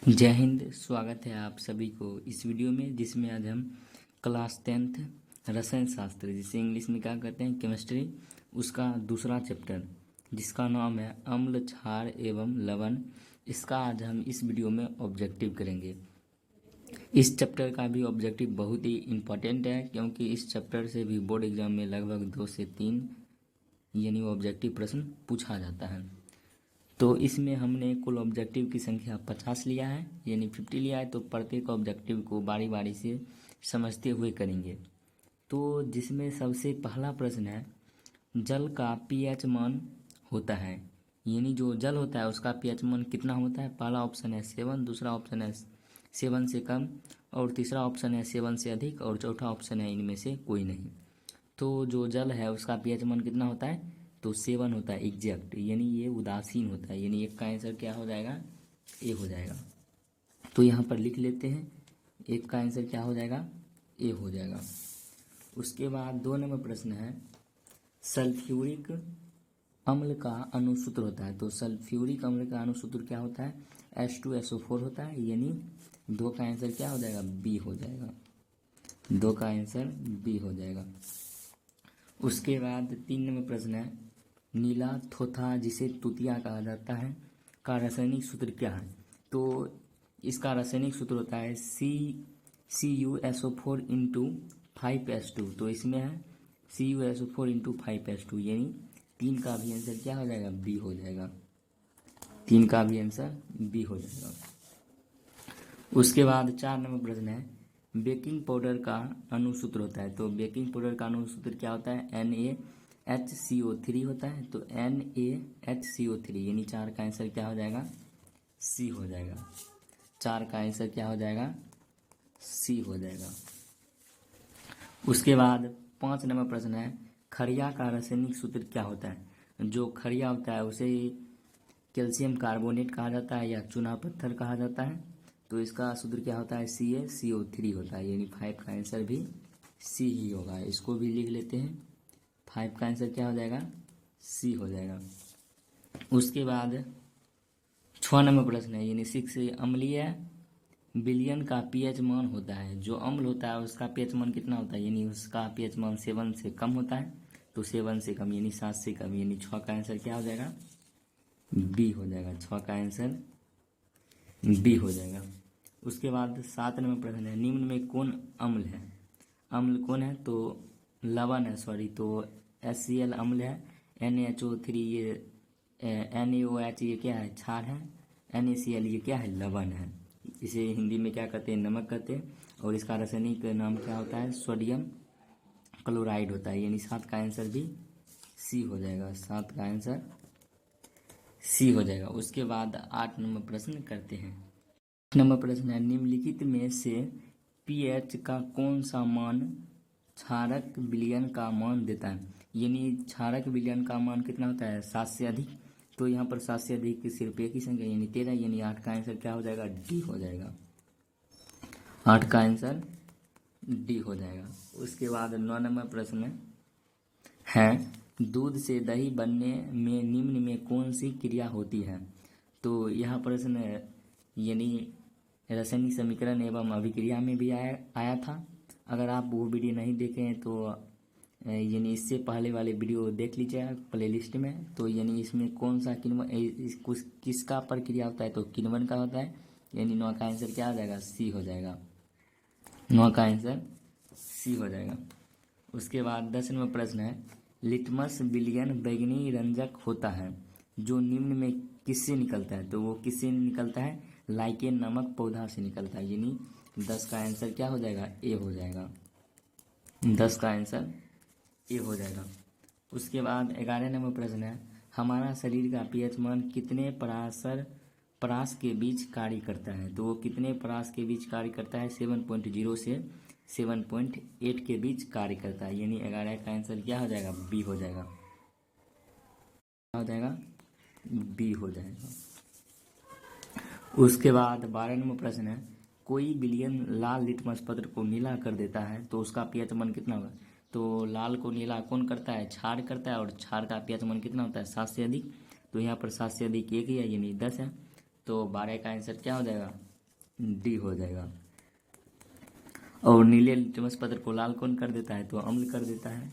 जय हिंद। स्वागत है आप सभी को इस वीडियो में, जिसमें आज हम क्लास 10th रसायन शास्त्र, जिसे इंग्लिश में क्या कहते हैं, केमिस्ट्री, उसका दूसरा चैप्टर जिसका नाम है अम्ल, क्षार एवं लवण, इसका आज हम इस वीडियो में ऑब्जेक्टिव करेंगे। इस चैप्टर का भी ऑब्जेक्टिव बहुत ही इम्पोर्टेंट है, क्योंकि इस चैप्टर से भी बोर्ड एग्जाम में लगभग 2 से 3 यानी ऑब्जेक्टिव प्रश्न पूछा जाता है। तो इसमें हमने कुल ऑब्जेक्टिव की संख्या 50 लिया है, यानी 50 लिया है। तो प्रत्येक ऑब्जेक्टिव को बारी बारी से समझते हुए करेंगे। तो जिसमें सबसे पहला प्रश्न है, जल का पीएच मान होता है, यानी जो जल होता है उसका पीएच मान कितना होता है। पहला ऑप्शन है 7, दूसरा ऑप्शन है 7 से कम, और तीसरा ऑप्शन है 7 से अधिक, और चौथा ऑप्शन है इनमें से कोई नहीं। तो जो जल है उसका पीएच मान कितना होता है, तो 7 होता है एग्जैक्ट, यानी ये उदासीन होता है, यानी एक का आंसर क्या हो जाएगा, ए हो जाएगा। तो यहाँ पर लिख लेते हैं, एक का आंसर क्या हो जाएगा, ए हो जाएगा। उसके बाद 2 नंबर प्रश्न है, सल्फ्यूरिक अम्ल का अणुसूत्र होता है। तो सल्फ्यूरिक अम्ल का अणुसूत्र क्या होता है, H2SO4 होता है, यानी 2 का आंसर क्या हो जाएगा, बी हो जाएगा। 2 का आंसर बी हो जाएगा। उसके बाद 3 नंबर प्रश्न है, नीला थोथा, जिसे तुतिया कहा जाता है, का रासायनिक सूत्र क्या है। तो इसका रासायनिक सूत्र होता है CuSO4 इंटू 5H2। तो इसमें है CuSO4 इंटू 5H2, यानी 3 का भी आंसर क्या हो जाएगा, बी हो जाएगा। 3 का भी आंसर बी हो जाएगा। उसके बाद 4 नंबर प्रश्न है, बेकिंग पाउडर का अणुसूत्र होता है। तो बेकिंग पाउडर का अणुसूत्र क्या होता है, NaHCO3 होता है। तो NaHCO3, यानी 4 का आंसर क्या हो जाएगा, सी हो जाएगा। 4 का आंसर क्या हो जाएगा, सी हो जाएगा। उसके बाद 5 नंबर प्रश्न है, खड़िया का रासायनिक सूत्र क्या होता है। जो खड़िया होता है उसे कैल्शियम कार्बोनेट कहा जाता है या चूना पत्थर कहा जाता है। तो इसका सूत्र क्या होता है, CaCO3 होता है, यानी 5 का आंसर भी सी ही होगा। इसको भी लिख लेते हैं, 5 का आंसर क्या हो जाएगा, सी हो जाएगा। उसके बाद 6 नंबर प्रश्न है, यानी 6, अम्लीय विलयन का पीएच मान होता है। जो अम्ल होता है उसका पीएच मान कितना होता है, यानी उसका पीएच मान 7 से कम होता है। तो 7 से कम यानी 7 से कम, यानी 6 का आंसर क्या हो जाएगा, बी हो जाएगा। 6 का आंसर बी हो जाएगा। उसके बाद 7 नंबर प्रश्न है, निम्न में कौन अम्ल है। अम्ल कौन है, तो लवण है, सॉरी। तो HCl अम्ल है, NaHO3 ये NaOH ये क्या है, क्षार है, NaCl ये क्या है, लवण है। इसे हिंदी में क्या कहते हैं, नमक कहते हैं। और इसका रासायनिक नाम क्या होता है, सोडियम क्लोराइड होता है, यानी 7 का आंसर भी सी हो जाएगा। 7 का आंसर सी हो जाएगा। उसके बाद 8 नंबर प्रश्न करते हैं। 8 नंबर प्रश्न है, निम्नलिखित में से पीएच का कौन सा मान क्षारक विलयन का मान देता है। यानी क्षारक विलयन का मान कितना होता है, 7 से अधिक। तो यहाँ पर 7 से अधिक सिर्फ एक ही संख्या, यानी 13, यानी 8 का आंसर क्या हो जाएगा, डी हो जाएगा। 8 का आंसर डी हो जाएगा। उसके बाद 9 नंबर प्रश्न है, दूध से दही बनने में निम्न में कौन सी क्रिया होती है। तो यह प्रश्न यानी रासायनिक समीकरण एवं अभिक्रिया में भी आया था। अगर आप वो वीडियो नहीं देखे हैं तो यानी इससे पहले वाले वीडियो देख लीजिए प्लेलिस्ट में। तो यानी इसमें कौन सा किसका प्रक्रिया होता है, तो किण्वन का होता है, यानी 9 का आंसर क्या हो जाएगा, सी हो जाएगा। 9 का आंसर सी हो जाएगा। उसके बाद 10 नंबर प्रश्न है, लिटमस विलयन बैंगनी रंजक होता है जो निम्न में किससे निकलता है। तो वो किससे निकलता है, लाइकेन नामक पौधा से निकलता है, यानी 10 का आंसर क्या हो जाएगा, ए हो जाएगा। 10 का आंसर ए हो जाएगा। उसके बाद 11 नंबर प्रश्न है, हमारा शरीर का पीएच मान कितने परास के बीच कार्य करता है। तो वो कितने परास के बीच कार्य करता है, 7.0 से 7.8 के बीच कार्य करता है, यानी 11 का आंसर क्या हो जाएगा, बी हो जाएगा। क्या हो जाएगा, बी हो जाएगा। उसके बाद 12 नंबर प्रश्न है, कोई विलयन लाल लिटमस पत्र को नीला कर देता है तो उसका पीएच मान कितना होगा। तो लाल को नीला कौन करता है, क्षार करता है, और क्षार का पीएच मान कितना होता है, 7 से अधिक। तो यहाँ पर 7 से अधिक एक ही है, यानी 10 है। तो 12 का आंसर क्या हो जाएगा, डी हो जाएगा। और नीले लिटमस पत्र को लाल कौन कर देता है? तो अम्ल कर देता है।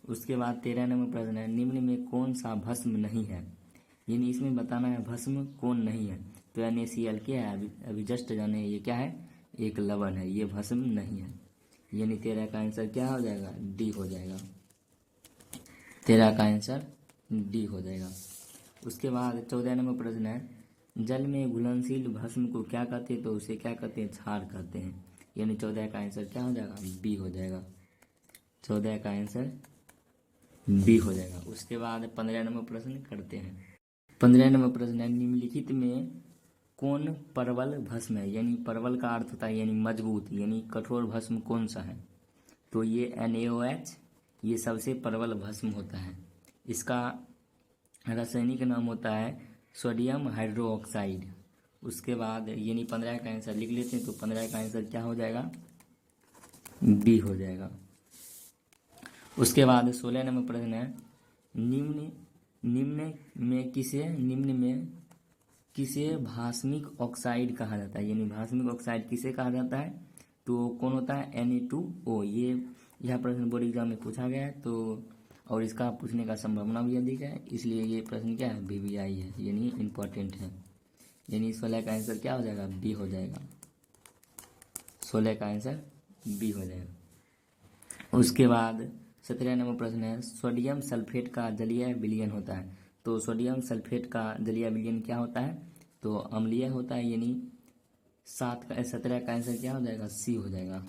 उसके बाद 13 नंबर प्रश्न है, निम्न में कौन सा भस्म नहीं है? यानी इसमें बताना है भस्म कौन नहीं है। तो NaCl क्या है? अभी जस्ट जाने, ये क्या है? एक लवण है, ये भस्म नहीं है। यानी 13 का आंसर क्या हो जाएगा? डी हो जाएगा। 13 का आंसर डी हो जाएगा। उसके बाद 14 नंबर प्रश्न है, जल में घुलनशील भस्म को क्या कहते हैं? तो उसे क्या कहते हैं? क्षार कहते हैं। यानी 14 का आंसर क्या हो जाएगा? बी हो जाएगा। 14 का आंसर बी हो जाएगा। उसके बाद 15 नंबर प्रश्न करते हैं। 15 नंबर प्रश्न है, निम्नलिखित में कौन प्रबल भस्म है? यानी प्रबल का अर्थ होता है यानी मजबूत, यानी कठोर भस्म कौन सा है? तो ये NaOH, ये सबसे प्रबल भस्म होता है। इसका रासायनिक नाम होता है सोडियम हाइड्रोक्साइड। उसके बाद यानी 15 का आंसर लिख लेते हैं। तो 15 का आंसर क्या हो जाएगा? बी हो जाएगा। उसके बाद 16 नंबर प्रश्न है, निम्न निम्न में किसे भास्मिक ऑक्साइड कहा जाता है? यानी भास्मिक ऑक्साइड किसे कहा जाता है? तो कौन होता है? Na2O। यह प्रश्न बोर्ड एग्जाम में पूछा गया है, तो और इसका पूछने का संभावना भी अधिक है, इसलिए ये प्रश्न क्या है? BBI है, यानी इम्पोर्टेंट है। यानी 16 का आंसर क्या हो जाएगा? बी हो जाएगा। 16 का आंसर बी हो जाएगा। उसके बाद 17 नंबर प्रश्न है, सोडियम सल्फेट का जलीय विलयन होता है। तो सोडियम सल्फेट का जलीय विलयन क्या होता है? तो अम्लीय होता है। यानी 17 का आंसर क्या हो जाएगा? सी हो जाएगा।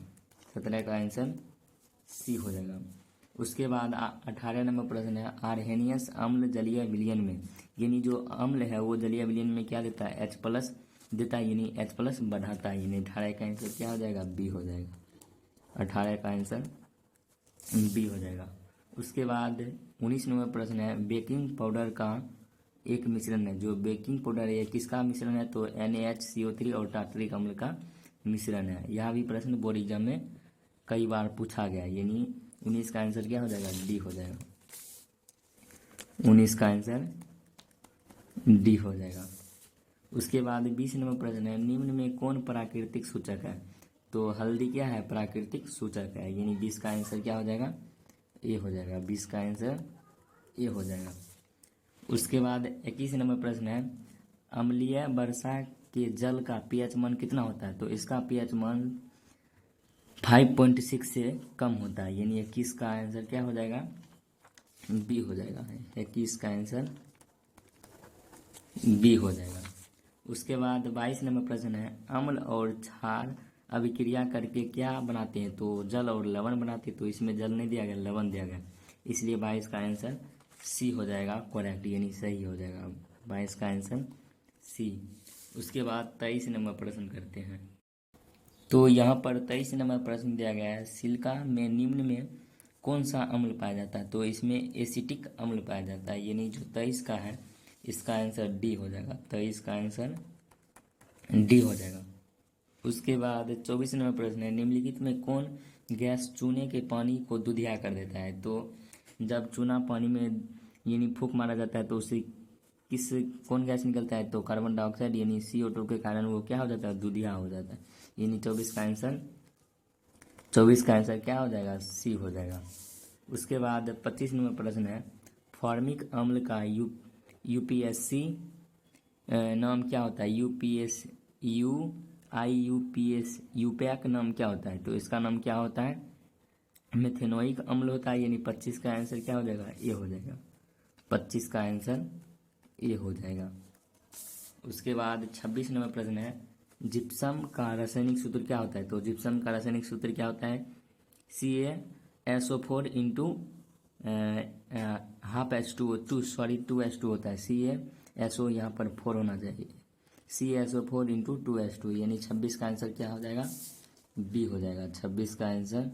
17 का आंसर सी हो जाएगा। उसके बाद 18 नंबर प्रश्न है, आर्हेनियस अम्ल जलीय विलयन में, यानी जो अम्ल है वो जलीय विलयन में क्या देता है? H+ देता है, यानी H+ बढ़ाता है। यानी 18 का आंसर क्या हो जाएगा? बी हो जाएगा। 18 का आंसर बी हो जाएगा। उसके बाद 19 नंबर प्रश्न है, बेकिंग पाउडर का एक मिश्रण है। जो बेकिंग पाउडर है किसका मिश्रण है? तो NaHCO3 और टार्टरिक अम्ल का मिश्रण है। यह भी प्रश्न बोर्ड एग्जाम में कई बार पूछा गया है। यानी 19 का आंसर क्या हो जाएगा? डी हो जाएगा। 19 का आंसर डी हो जाएगा। उसके बाद 20 नंबर प्रश्न है, निम्न में कौन प्राकृतिक सूचक है? तो हल्दी क्या है? प्राकृतिक सूचक है। यानी 20 का आंसर क्या हो जाएगा? ए हो जाएगा। 20 का आंसर ए हो जाएगा। उसके बाद 21 नंबर प्रश्न है, अम्लीय वर्षा के जल का pH मान कितना होता है? तो इसका pH मान 5.6 से कम होता है। यानी 21 का आंसर क्या हो जाएगा? बी हो जाएगा। 21 का आंसर बी हो जाएगा। उसके बाद 22 नंबर प्रश्न है, अम्ल और क्षार अभिक्रिया करके क्या बनाते हैं? तो जल और लवण बनाते हैं। तो इसमें जल नहीं दिया गया, लवण दिया गया, इसलिए 22 का आंसर सी हो जाएगा करेक्ट, यानी सही हो जाएगा। 22 का आंसर सी। उसके बाद 23 नंबर प्रश्न करते हैं। तो यहाँ पर 23 नंबर प्रश्न दिया गया है, सिलिका में निम्न में कौन सा अम्ल पाया जाता है? तो इसमें एसिटिक अम्ल पाया जाता है। यानी जो 23 का है इसका आंसर डी हो जाएगा। 23 का आंसर डी हो जाएगा। उसके बाद 24 नंबर प्रश्न है, निम्नलिखित में कौन गैस चूने के पानी को दूधिया कर देता है? तो जब चूना पानी में यानी फूंक मारा जाता है तो उससे कौन गैस निकलता है? तो कार्बन डाइऑक्साइड, यानी CO2 के कारण वो क्या हो जाता है? दूधिया हो जाता है। यानी 24 का आंसर क्या हो जाएगा? सी हो जाएगा। उसके बाद 25 नंबर प्रश्न है, फॉर्मिक अम्ल का UPSC नाम क्या होता है? यूपैक नाम क्या होता है? तो इसका नाम क्या होता है? मेथेनोइक अम्ल होता है। यानी 25 का आंसर क्या हो जाएगा? ए हो जाएगा। 25 का आंसर ए हो जाएगा। उसके बाद 26 नंबर प्रश्न है, जिप्सम का रासायनिक सूत्र क्या होता है? तो जिप्सम का रासायनिक सूत्र क्या होता है? CaSO4 into half H2O 2H2 होता है। CaSO यहाँ पर 4 होना चाहिए। CaSO4 इंटू 2H2, यानी 26 का आंसर क्या हो जाएगा? बी हो जाएगा। 26 का आंसर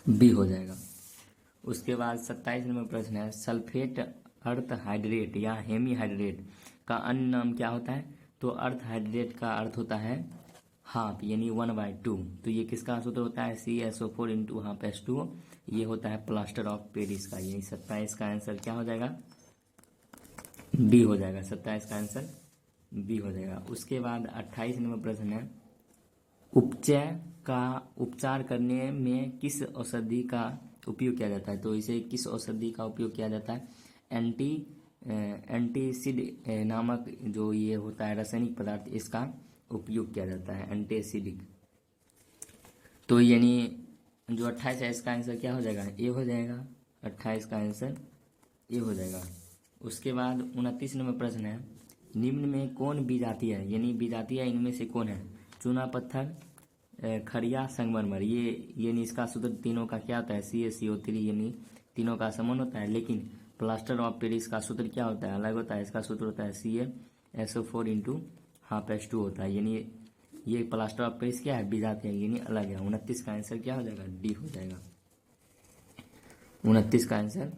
बी हो जाएगा। उसके बाद 27 नंबर प्रश्न है, सल्फेट अर्थ हाइड्रेट या हेमीहाइड्रेट का अन्य नाम क्या होता है? तो अर्थ हाइड्रेट का अर्थ होता है हाफ, यानी 1/2। तो ये किसका सूत्र होता है? CaSO4 into half H2O। ये होता है प्लास्टर ऑफ पेरिस का। यही 27 का आंसर क्या हो जाएगा? बी हो जाएगा। 27 का आंसर बी हो जाएगा। उसके बाद 28 नंबर प्रश्न है, उपचार करने में किस औषधि का उपयोग किया जाता है? तो इसे किस औषधि का उपयोग किया जाता है? एंटीसिड नामक जो ये होता है रासायनिक पदार्थ, इसका उपयोग किया जाता है, एंटीसिडिक। तो यानी जो 28 है इसका आंसर क्या हो जाएगा? ए हो जाएगा। 28 का आंसर ए हो जाएगा। उसके बाद 29 नंबर प्रश्न है, निम्न में कौन विजातीय है? यानी विजातीय इनमें से कौन है? चूना पत्थर, खड़िया, संगमरमर। ये यानी इसका सूत्र तीनों का क्या होता है? CaCO3, यानी तीनों का समान होता है। लेकिन प्लास्टर ऑफ पेरिस का सूत्र क्या होता है? अलग होता है। इसका सूत्र होता है CaSO4 इंटू हाफ H2 होता है। यानी ये प्लास्टर ऑफ पेरिस क्या है? विजातीय है, यानी अलग है। 29 का आंसर क्या हो जाएगा? डी हो जाएगा। 29 का आंसर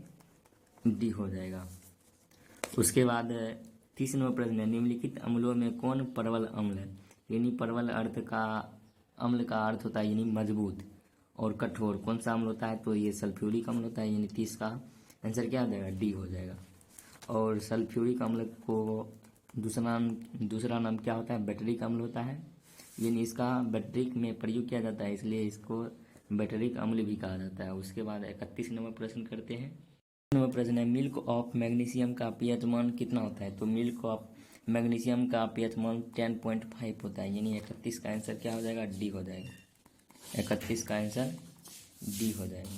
डी हो जाएगा। उसके बाद 30 नंबर प्रश्न है, निम्नलिखित अम्लों में कौन प्रबल अम्ल है? यानी प्रबल अम्ल का अर्थ होता है यानी मजबूत और कठोर। कौन सा अम्ल होता है? तो ये सल्फ्यूरिक अम्ल होता है। यानी 30 का आंसर क्या हो जाएगा? डी हो जाएगा। और सल्फ्यूरिक अम्ल को दूसरा नाम क्या होता है? बैटरिक अम्ल होता है। यानी इसका बैटरिक में प्रयोग किया जाता है, इसलिए इसको बैटरिक अम्ल भी कहा जाता है। उसके बाद 31 नंबर प्रश्न करते हैं। नंबर प्रश्न है, मिल्क ऑफ मैग्नीशियम का पीएच मान कितना होता है? तो मिल्क ऑफ मैग्नीशियम का पीएच मान 10.5 होता है। यानी 31 का आंसर क्या हो जाएगा? डी हो जाएगा। 31 का आंसर डी हो जाएगा।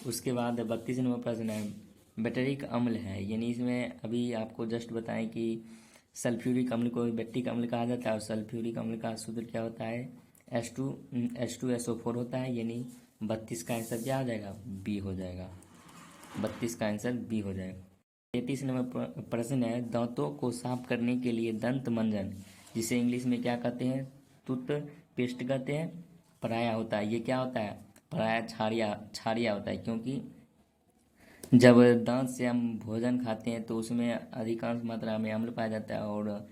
उसके बाद 32 नंबर प्रश्न है, बैटरिक अम्ल है, यानी इसमें अभी आपको जस्ट बताएं कि सल्फ्यूरिक अम्ल को बैटरिक अम्ल कहा जाता है। और सल्फ्यूरिक अम्ल का सूत्र क्या होता है? H2SO4 होता है। यानी 32 का आंसर क्या हो जाएगा? बी हो जाएगा। 32 का आंसर बी हो जाएगा। 33 नंबर प्रश्न है, दांतों को साफ करने के लिए दंत मंजन, जिसे इंग्लिश में क्या कहते हैं? टूथ पेस्ट कहते हैं, पराया होता है। ये क्या होता है? पराया छारिया होता है। क्योंकि जब दांत से हम भोजन खाते हैं तो उसमें अधिकांश मात्रा में अम्ल पाया जाता है, और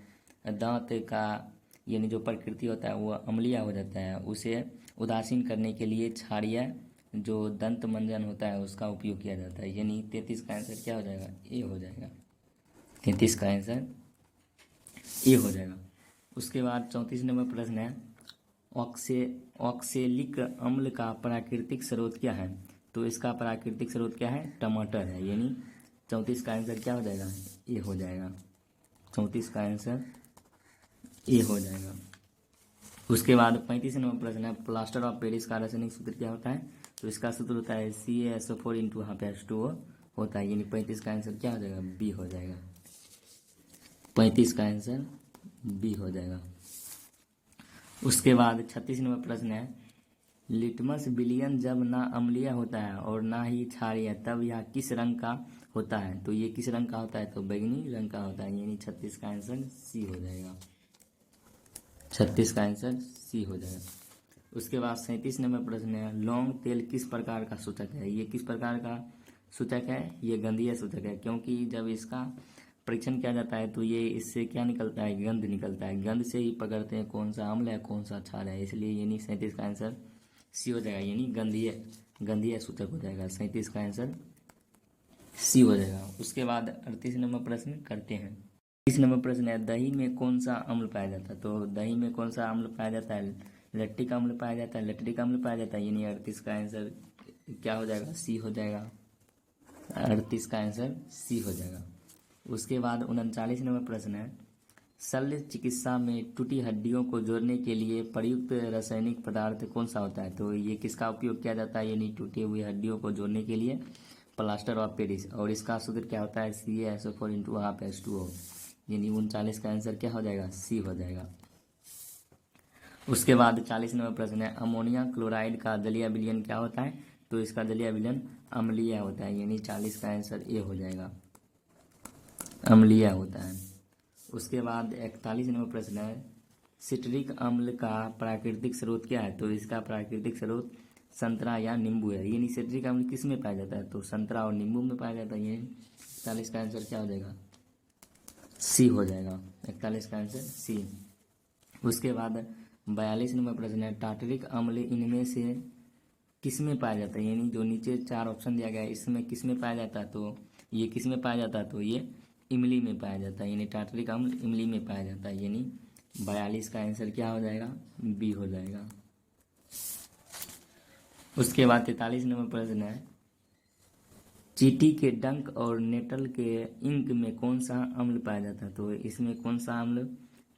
दांत का यानी जो प्रकृति होता है वो अम्लीय हो जाता है। उसे उदासीन करने के लिए छारिया जो दंत मंजन होता है उसका उपयोग किया जाता है। यानी 33 का आंसर क्या हो जाएगा? ए हो जाएगा। 33 का आंसर ए हो जाएगा। उसके बाद 34 नंबर प्रश्न है, ऑक्सेलिक अम्ल का प्राकृतिक स्रोत क्या है? तो इसका प्राकृतिक स्रोत क्या है? टमाटर है। यानी 34 का आंसर क्या हो जाएगा? ए हो जाएगा। 34 का आंसर ए हो जाएगा। उसके बाद 35 नंबर प्रश्न है, प्लास्टर ऑफ पेरिस का रासायनिक सूत्र क्या होता है? तो इसका सूत्र होता है CaSO4 इंटू हाफ H2O होता है। यानी 35 का आंसर क्या हो जाएगा? बी हो जाएगा। 35 का आंसर बी हो जाएगा। उसके बाद 36 नंबर प्रश्न है, लिटमस विलयन जब ना अम्लीय होता है और ना ही क्षारीय, तब यह किस रंग का होता है? तो ये किस रंग का होता है? तो बैंगनी रंग का होता है। यानी 36 का आंसर सी हो जाएगा। 36 का आंसर सी हो जाएगा। उसके बाद 37 नंबर प्रश्न है, लौंग तेल किस प्रकार का सूचक है? ये किस प्रकार का सूचक है? ये गंधीय सूचक है। क्योंकि जब इसका परीक्षण किया जाता है तो ये इससे क्या निकलता है? गंध निकलता है। गंध से ही पकड़ते हैं कौन सा अम्ल है कौन सा क्षार है। इसलिए यानी 37 का आंसर सी हो जाएगा। यानी गंधीय सूचक हो जाएगा। 37 का आंसर सी हो जाएगा। उसके बाद 38 नंबर प्रश्न करते हैं। 30 नंबर प्रश्न है, दही में कौन सा अम्ल पाया जाता है? तो दही में कौन सा अम्ल पाया जाता है? लैक्टिक अम्ल पाया जाता है, लैक्टिक अम्ल पाया जाता है। यानी 38 का आंसर क्या हो जाएगा? सी हो जाएगा। 38 का आंसर सी हो जाएगा। उसके बाद 39 नंबर प्रश्न है, शल्य चिकित्सा में टूटी हड्डियों को जोड़ने के लिए प्रयुक्त रासायनिक पदार्थ कौन सा होता है? तो ये किसका उपयोग किया जाता है? यानी टूटी हुई हड्डियों को जोड़ने के लिए प्लास्टर ऑफ पेरिस। और इसका सूत्र क्या होता है? CaSO4 into half H2O। यानी 39 का आंसर क्या हो जाएगा? सी हो जाएगा। उसके बाद 40 नंबर प्रश्न है, अमोनिया क्लोराइड का जलीय विलयन क्या होता है? तो इसका जलीय विलयन अम्लीय होता है। यानी 40 का आंसर ए हो जाएगा। अम्लीय होता है। उसके बाद 41 नंबर प्रश्न है, सिट्रिक अम्ल का प्राकृतिक स्रोत क्या है? तो इसका प्राकृतिक स्रोत संतरा या नींबू है। यानी सिट्रिक अम्ल किस में पाया जाता है? तो संतरा और नींबू में पाया जाता है। यानी 41 का आंसर क्या हो जाएगा? सी हो जाएगा। 41 का आंसर सी। उसके बाद 42 नंबर प्रश्न है, टार्टरिक अम्ल इनमें से किस में पाया जाता है? यानी जो नीचे 4 ऑप्शन दिया गया है इसमें किस में पाया जाता है? तो ये किस में पाया जाता है? तो ये इमली में पाया जाता है, यानी टार्टरिक अम्ल इमली में पाया जाता है, यानी 42 का आंसर क्या हो जाएगा, बी हो जाएगा। उसके बाद 43 नंबर प्रश्न है, चींटी के डंक और नेटल के इंक में कौन सा अम्ल पाया जाता है? तो इसमें कौन सा अम्ल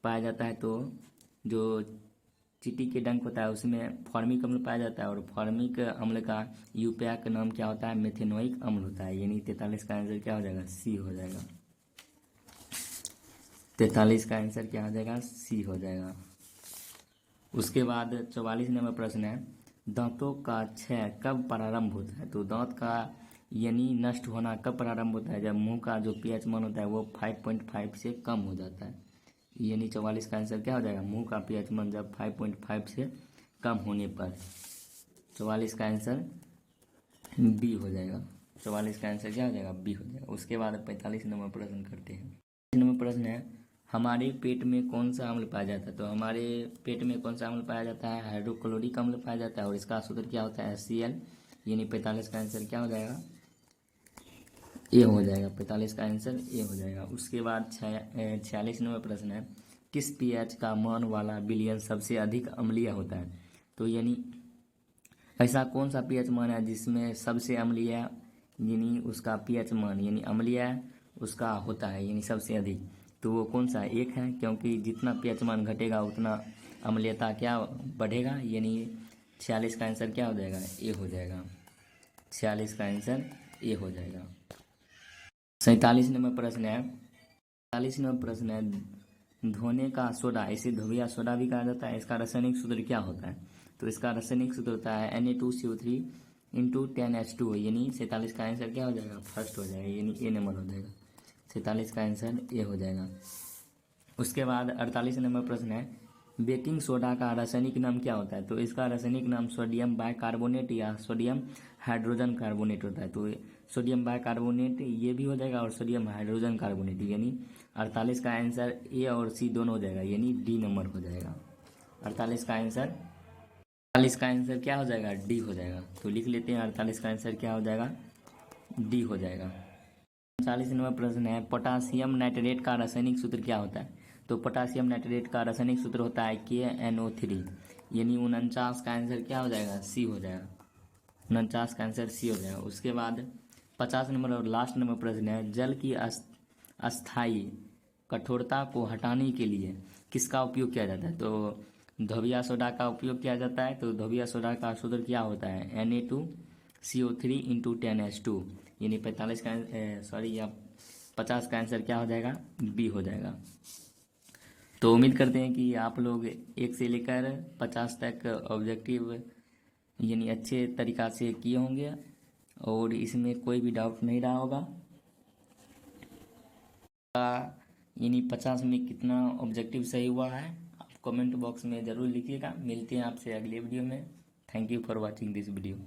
पाया जाता है? तो जो चींटी के डंक होता है उसमें फॉर्मिक अम्ल पाया जाता है, और फॉर्मिक अम्ल का यूपैक का नाम क्या होता है, मेथेनोइक अम्ल होता है, यानी 43 का आंसर क्या हो जाएगा, सी हो जाएगा। 43 का आंसर क्या हो जाएगा, सी हो जाएगा। उसके बाद 44 नंबर प्रश्न है, दांतों का क्षय कब प्रारंभ होता है? तो दांत का यानी नष्ट होना कब प्रारंभ होता है? जब मुंह का जो pH मान होता है वो 5.5 से कम हो जाता है, यानी 44 का आंसर क्या हो जाएगा, मुंह का pH मान जब 5.5 से कम होने पर 44 का आंसर बी हो जाएगा। 44 का आंसर क्या हो जाएगा, बी हो जाएगा। उसके बाद 45 नंबर प्रश्न करते हैं। 45 नंबर प्रश्न है, हमारे पेट में कौन सा अम्ल पाया जाता है? तो हमारे पेट में कौन सा अम्ल पाया जाता है, हाइड्रोक्लोरिक अम्ल पाया जाता है, और इसका सूत्र क्या होता है, HCl, यानी 45 का आंसर क्या हो जाएगा, ए हो जाएगा। 45 का आंसर ए हो जाएगा। उसके बाद 46 नंबर प्रश्न है, किस pH का मान वाला विलयन सबसे अधिक अम्लीय होता है? तो यानी ऐसा कौन सा pH मान है जिसमें सबसे अम्लीय यानी उसका pH मान यानी अम्लीय उसका होता है, यानी सबसे अधिक, तो वो कौन सा है, एक है, क्योंकि जितना pH मान घटेगा उतना अम्लीयता क्या बढ़ेगा, यानी 46 का आंसर क्या हो जाएगा, ए हो जाएगा। 46 का आंसर ए हो जाएगा। 47 नंबर प्रश्न है, 47 नंबर प्रश्न है, धोने का सोडा, इसे धोबिया सोडा भी कहा जाता है, इसका रासायनिक सूत्र क्या होता है? तो इसका रासायनिक सूत्र होता है Na2CO3 इंटू 10H2, यानी 47 का आंसर क्या हो जाएगा, फर्स्ट हो जाएगा, यानी ए नंबर हो जाएगा। 47 का आंसर ए हो जाएगा। उसके बाद 48 नंबर प्रश्न है, बेकिंग सोडा का रासायनिक नाम क्या होता है? तो इसका रासायनिक नाम सोडियम बाइकार्बोनेट या सोडियम हाइड्रोजन कार्बोनेट होता है। तो सोडियम बाइकार्बोनेट ये भी हो जाएगा और सोडियम हाइड्रोजन कार्बोनेट, यानी 48 का आंसर ए और सी दोनों हो जाएगा, यानी डी नंबर हो जाएगा। 48 का आंसर 48 का आंसर क्या हो जाएगा, डी हो जाएगा। तो लिख लेते हैं 48 का आंसर क्या हो जाएगा, डी हो जाएगा। 39 नंबर प्रश्न है, पोटासियम नाइट्रेट का रासायनिक सूत्र क्या होता है? तो पोटासियम नाइट्रेट का रासायनिक सूत्र होता है KNO3, यानी 49 का आंसर क्या हो जाएगा, सी हो जाएगा। 49 का आंसर सी हो जाएगा। उसके बाद 50 नंबर और लास्ट नंबर प्रश्न है, जल की अस्थायी कठोरता को हटाने के लिए किसका उपयोग किया जाता है? तो धोबिया सोडा का उपयोग किया जाता है। तो धोबिया सोडा का सूत्र क्या होता है, Na2CO3 इंटू 10H2, यानी 45 का 50 का आंसर क्या हो जाएगा, बी हो जाएगा। तो उम्मीद करते हैं कि आप लोग 1 से लेकर 50 तक ऑब्जेक्टिव यानी अच्छे तरीक़ा से किए होंगे और इसमें कोई भी डाउट नहीं रहा होगा। यानी 50 में कितना ऑब्जेक्टिव सही हुआ है आप कमेंट बॉक्स में ज़रूर लिखिएगा। मिलते हैं आपसे अगले वीडियो में। Thank you for watching this video.